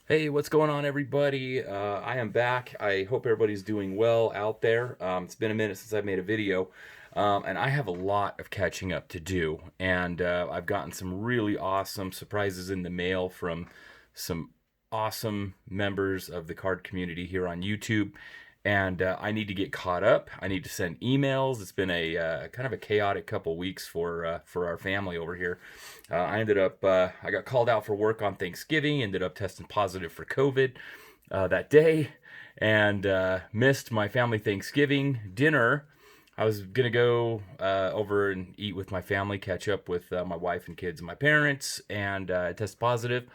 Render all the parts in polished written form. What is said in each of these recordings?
Hey, what's going on, everybody? I am back. I hope everybody's doing well out there. It's been a minute since I've made a video, and I have a lot of catching up to do. And I've gotten some really awesome surprises in the mail from some awesome members of the card community here on YouTube. And I need to get caught up. I need to send emails. It's been a kind of a chaotic couple weeks for our family over here. I got called out for work on Thanksgiving, ended up testing positive for COVID that day, and missed my family Thanksgiving dinner. I was gonna go over and eat with my family, catch up with my wife and kids and my parents, and I tested positive.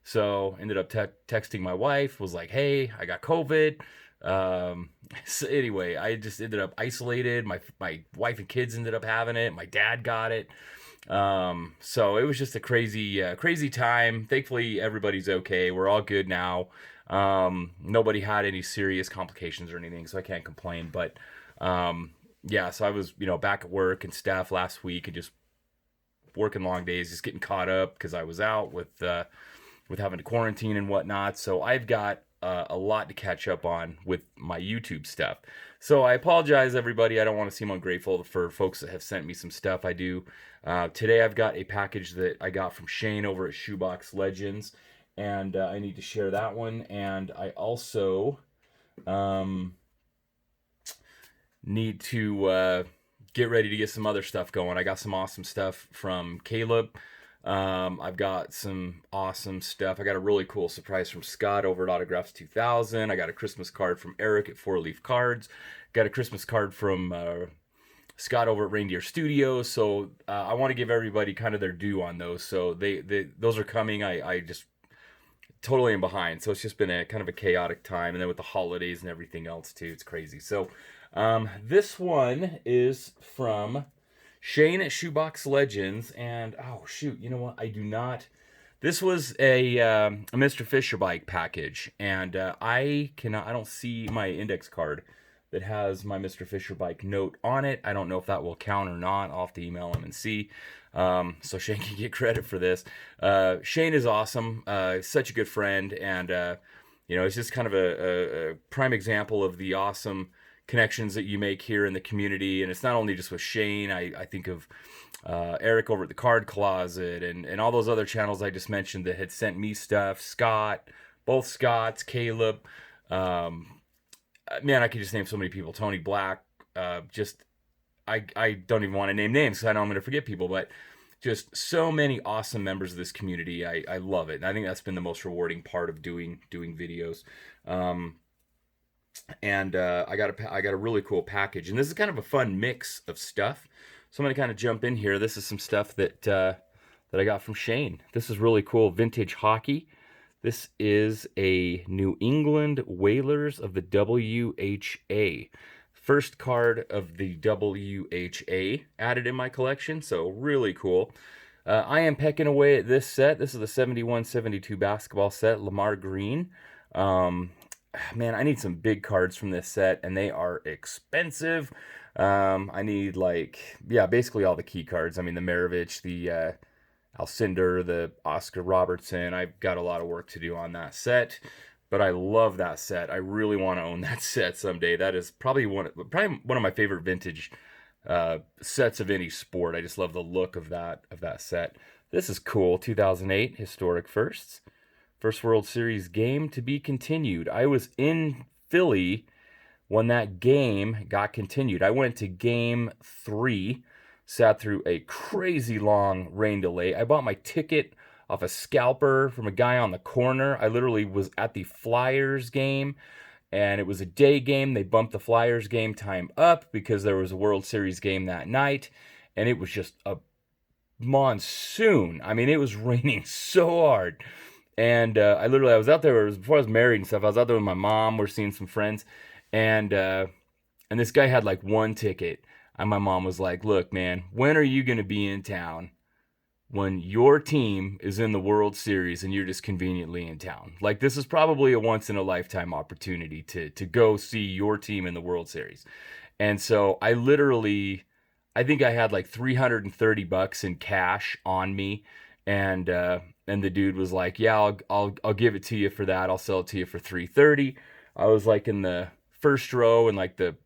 So ended up texting my wife, was like, "Hey, I got COVID." So anyway, I just ended up isolated. My wife and kids ended up having it. My dad got it. So it was just a crazy time. Thankfully, everybody's okay. We're all good now. Nobody had any serious complications or anything, so I can't complain. But yeah, so I was, back at work and stuff last week and just working long days, just getting caught up because I was out with having to quarantine and whatnot. So I've got a lot to catch up on with my YouTube stuff. So I apologize, everybody. I don't want to seem ungrateful for folks that have sent me some stuff. I do. Today I've got a package that I got from Shane over at Shoebox Legends, and I need to share that one. And I also um, need to get ready to get some other stuff going. I got some awesome stuff from Caleb. I've got some awesome stuff. I got a really cool surprise from Scott over at Autographs 2000. I got a Christmas card from Eric at Four Leaf Cards. Got a Christmas card from Scott over at Reindeer Studios. So I want to give everybody kind of their due on those. So those are coming. I just totally am behind. So it's just been a kind of a chaotic time, and then with the holidays and everything else too, it's crazy. So this one is from Shane at Shoebox Legends, and oh shoot, you know what? I do not. This was a Mr. Fisher bike package, and I cannot. I don't see my index card that has my Mr. Fisher bike note on it. I don't know if that will count or not. I'll have to email him and see. So Shane can get credit for this. Shane is awesome. Such a good friend, and it's just kind of a prime example of the awesome connections that you make here in the community. And it's not only just with Shane. I think of Eric over at the Card Closet and all those other channels I just mentioned that had sent me stuff. Scott, both Scotts, Caleb. Man, I could just name so many people. Tony Black. I don't even want to name names because I know I'm going to forget people, but just so many awesome members of this community. I love it. And I think that's been the most rewarding part of doing videos. And I got a really cool package, and this is kind of a fun mix of stuff. So I'm gonna kind of jump in here. This is some stuff that I got from Shane. This is really cool, vintage hockey. This is a New England Whalers of the WHA. First card of the WHA added in my collection, so really cool. I am pecking away at this set. This is the 71-72 basketball set, Lamar Green. Man, I need some big cards from this set, and they are expensive. I need basically all the key cards. I mean, the Maravich, the Alcindor, the Oscar Robertson. I've got a lot of work to do on that set, but I love that set. I really want to own that set someday. That is probably one of my favorite vintage sets of any sport. I just love the look of that set. This is cool. 2008 historic firsts. First World Series game to be continued. I was in Philly when that game got continued. I went to game 3, sat through a crazy long rain delay. I bought my ticket off a scalper from a guy on the corner. I literally was at the Flyers game, and it was a day game. They bumped the Flyers game time up because there was a World Series game that night, and it was just a monsoon. I mean, it was raining so hard. And I was out there, it was before I was married and stuff. I was out there with my mom. We're seeing some friends. And this guy had like one ticket. And my mom was like, "Look, man, when are you going to be in town when your team is in the World Series and you're just conveniently in town? Like, this is probably a once in a lifetime opportunity to go see your team in the World Series." And so I think I had like $330 in cash on me. And and the dude was like, "Yeah, I'll give it to you for that. I'll sell it to you for 330." I was like in the first row and like the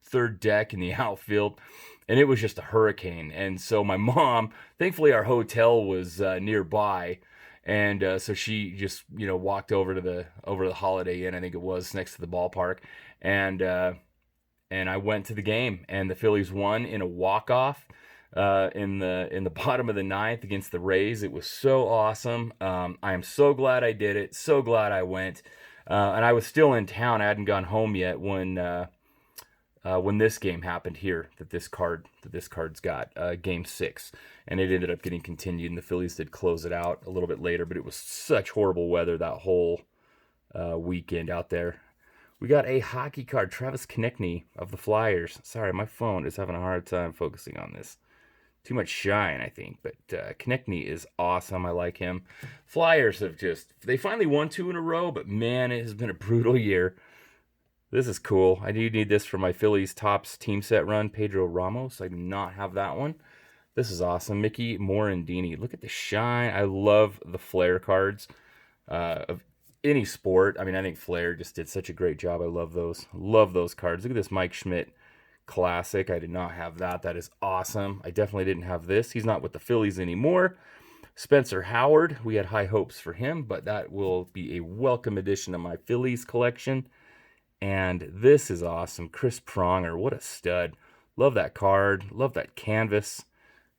third deck in the outfield, and it was just a hurricane. And so my mom, thankfully, our hotel was nearby, and so she just walked over to the Holiday Inn, I think it was, next to the ballpark, and I went to the game, and the Phillies won in a walk off. In the bottom of the ninth against the Rays. It was so awesome. I am so glad I did it. So glad I went. And I was still in town. I hadn't gone home yet when this game happened here. This card's got Game 6, and it ended up getting continued. And the Phillies did close it out a little bit later. But it was such horrible weather that whole weekend out there. We got a hockey card, Travis Konechny of the Flyers. Sorry, my phone is having a hard time focusing on this. Too much shine, I think, but Konechny is awesome. I like him. Flyers they finally won 2 in a row, but man, it has been a brutal year. This is cool. I do need this for my Phillies Topps team set run. Pedro Ramos. I do not have that one. This is awesome. Mickey Morandini. Look at the shine. I love the Flair cards of any sport. I mean, I think Flair just did such a great job. I love those. Love those cards. Look at this Mike Schmidt Classic. I did not have that. That is awesome. I definitely didn't have this. He's not with the Phillies anymore. Spencer Howard. We had high hopes for him, but that will be a welcome addition to my Phillies collection. And this is awesome. Chris Pronger. What a stud. Love that card. Love that canvas.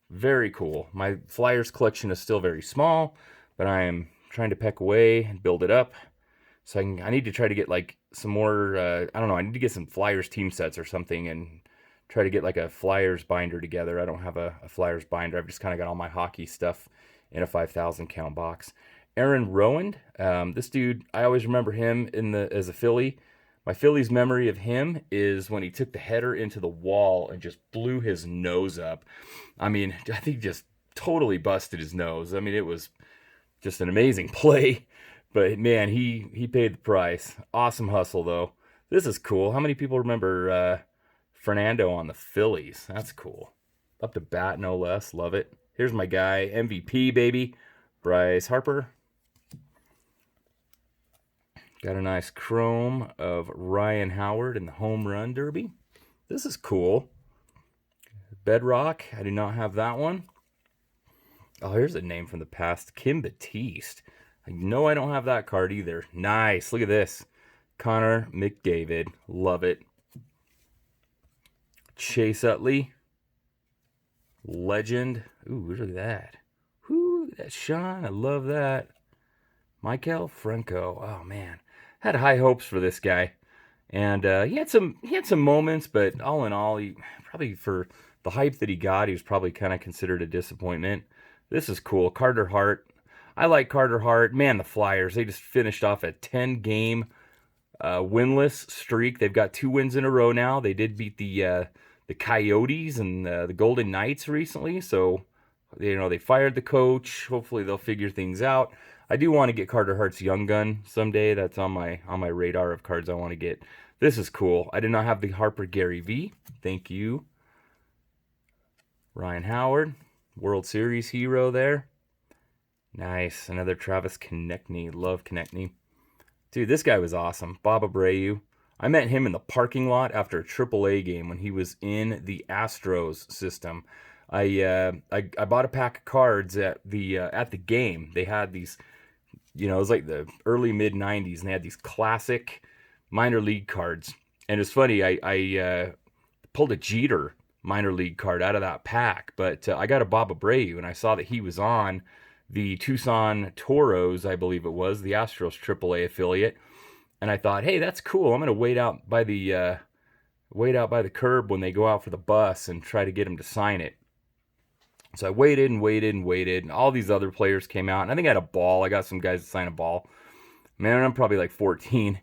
Very cool. My Flyers collection is still very small, but I am trying to peck away and build it up. So I need to try to get like some more, I don't know, I need to get some Flyers team sets or something and try to get like a Flyers binder together. I don't have a Flyers binder. I've just kind of got all my hockey stuff in a 5,000 count box. Aaron Rowand, this dude, I always remember him as a Philly. My Phillies memory of him is when he took the header into the wall and just blew his nose up. I mean, I think just totally busted his nose. I mean, it was just an amazing play. But man, he paid the price. Awesome hustle, though. This is cool. How many people remember Fernando on the Phillies? That's cool. Up to bat, no less. Love it. Here's my guy, MVP, baby. Bryce Harper. Got a nice chrome of Ryan Howard in the home run derby. This is cool. Bedrock. I do not have that one. Oh, here's a name from the past. Kim Batiste. I know I don't have that card either. Nice. Look at this. Connor McDavid. Love it. Chase Utley. Legend. Ooh, look at that. Ooh, look at that shine. I love that. Michael Franco. Oh, man. Had high hopes for this guy. And he had some moments, but all in all, he probably, for the hype that he got, he was probably kind of considered a disappointment. This is cool. Carter Hart. I like Carter Hart. Man, the Flyers, they just finished off a 10-game winless streak. They've got 2 wins in a row now. They did beat the Coyotes and the Golden Knights recently. So, they fired the coach. Hopefully they'll figure things out. I do want to get Carter Hart's Young Gun someday. That's on my radar of cards I want to get. This is cool. I did not have the Harper Gary V. Thank you. Ryan Howard, World Series hero there. Nice. Another Travis Konechny. Love Konechny. Dude, this guy was awesome. Bob Abreu. I met him in the parking lot after a AAA game when he was in the Astros system. I bought a pack of cards at the game. They had these, it was like the early mid-90s, and they had these classic minor league cards. And it's funny, I pulled a Jeter minor league card out of that pack, but I got a Bob Abreu, and I saw that he was on the Tucson Toros, I believe it was, the Astros AAA affiliate. And I thought, hey, that's cool. I'm going to wait out by the curb when they go out for the bus and try to get him to sign it. So I waited and waited and waited, and all these other players came out. And I think I had a ball. I got some guys to sign a ball. Man, I'm probably like 14.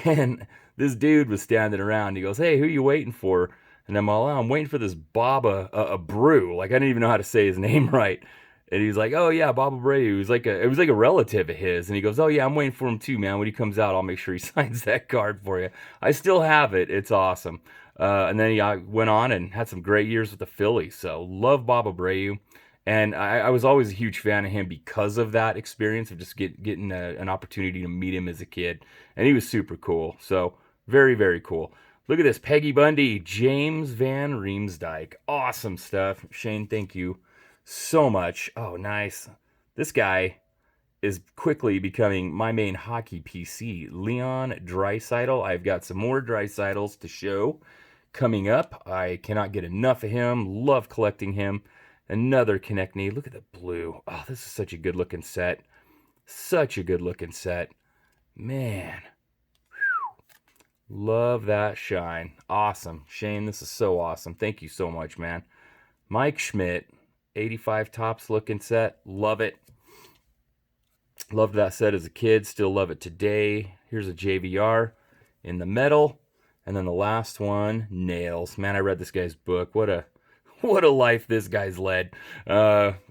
And this dude was standing around. He goes, hey, who are you waiting for? And I'm all, I'm waiting for this Bob Abreu. Like, I didn't even know how to say his name right. And he's like, oh, yeah, Bob Abreu. It was like a relative of his. And he goes, oh, yeah, I'm waiting for him too, man. When he comes out, I'll make sure he signs that card for you. I still have it. It's awesome. And then he went on and had some great years with the Phillies. So love Bob Abreu. And I was always a huge fan of him because of that experience of just getting an opportunity to meet him as a kid. And he was super cool. So very, very cool. Look at this. Peggy Bundy, James Van Riemsdyk. Awesome stuff. Shane, thank you so much. Oh, nice. This guy is quickly becoming my main hockey PC. Leon Draisaitl. I've got some more Draisaitl's to show coming up. I cannot get enough of him. Love collecting him. Another Konechny. Look at the blue. Oh, this is such a good looking set. Such a good looking set. Man. Love that shine. Awesome. Shane, this is so awesome. Thank you so much, man. Mike Schmidt, 85 tops looking set. Love it. Loved that set as a kid. Still love it today. Here's a JVR in the metal. And then the last one, Nails. Man, I read this guy's book. What a life this guy's led.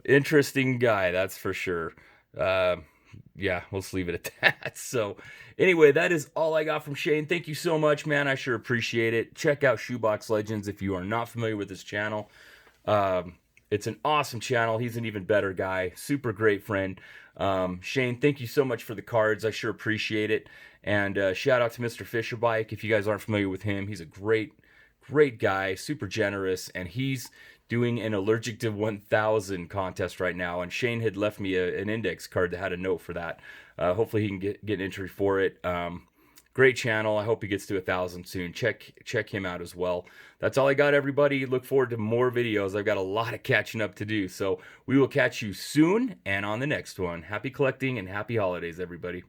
Interesting guy, that's for sure. Yeah, we'll just leave it at that. So anyway, that is all I got from Shane. Thank you so much, man. I sure appreciate it. Check out Shoebox Legends if you are not familiar with this channel. It's an awesome channel. He's an even better guy. Super great friend. Shane, thank you so much for the cards. I sure appreciate it. And shout out to Mr. Fisherbike. If you guys aren't familiar with him, he's a great guy, super generous, and he's doing an Allergic to 1000 contest right now. And Shane had left me an index card that had a note for that. Hopefully he can get an entry for it. Great channel. I hope he gets to 1,000 soon. Check him out as well. That's all I got, everybody. Look forward to more videos. I've got a lot of catching up to do. So we will catch you soon and on the next one. Happy collecting and happy holidays, everybody.